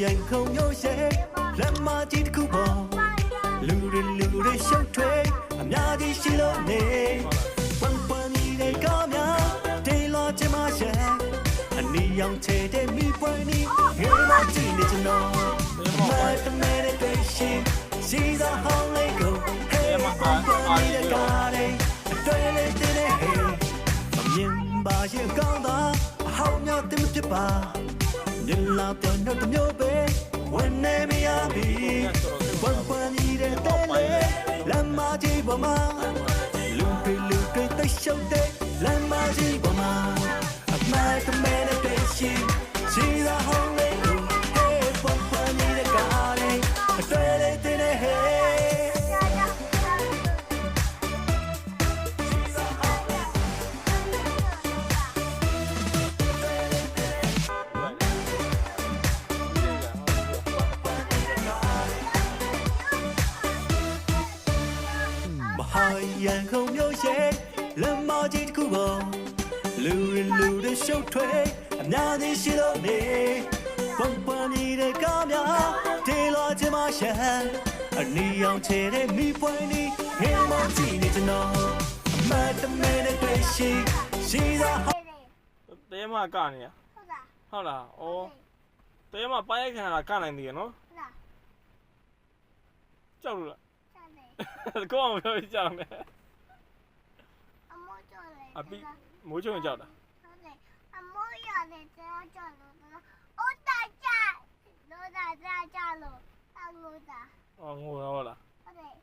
ရင်ခုံမျိုးရှိလက်မကြီးတစ်ခုပေါ်လူတွေရှုပ်ထွေးအများကြီးရှိလို့နေပွန်ပွန်နေတဲ့ကောင်းများဒေးလာချင်မရှိအနီရောင်ချေတဲ့မိပွင့်နေငယ်မကြည့်နေကျွန်တော်မတ်တမဲတဲ့တွေ့ရှိစီသာဟောင်းလေးကိုဟဲ့ပွန်ပွန်နေတဲ့ကားလေးတွေ့လေတဲ့ဟဲ့မြင်ပါရဲ့ကောင်းတာအဟောင်းများတင်မဖြစ်ပါမြင်လာတဲ့နှုတ်တစ်မျိုးပဲဝင်နေမရပြီပွန်ပွန်နေတဲ့တဲ့လေလမ်းမကြီးပေါ်မှာလူတွေတိတ်ရှုပ်တဲ့လမ်းမကြီးပေါ်မှာအမတ်တမဲနဲ့တွေ့ရှိစီသာဟောင်းလေးကိုဟဲ့ပွန်ပွန်နေတဲ့ကားလေးတွေ့လေတဲ့ဟဲ့ရန်ကုန်မြို့ရှိလမ်းမကြီးတစ်ခုပေါ်လူတွေရှုပ်ထွေးအများကြီးရှိလို့နေပွန်ပွန်နေတဲ့ကားများဒေးလာချင်မရှိအနီရောင်ချေတဲ့မိပွင့်နေငယ်မကြည့်နေကျွန်တော်အမတ်တမဲနဲ့တွေ့ရှိစီသာတဲမကနေရဟုတ်လားဩတဲမပိုင်းရိုက်ခံတာကနိုင်သေးရနော်ကြောက်လို့လားကိုအောင်ပြောကြောက်နေအပိမိုးချုံကြောက်တာအမိုးရတယ်ကြားကြောက်လို့အိုးတာကြလို့တာကြားကြလို့တောင်းလို့တာငိုတော့ဟုတ်လားဟုတ်တယ်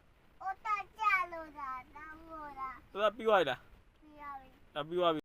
အိုးတာကြလို့တာတောင်းလို့တာသူကပြီးသွားပြီလားပြီးပါပြီပြီးသွားပြီ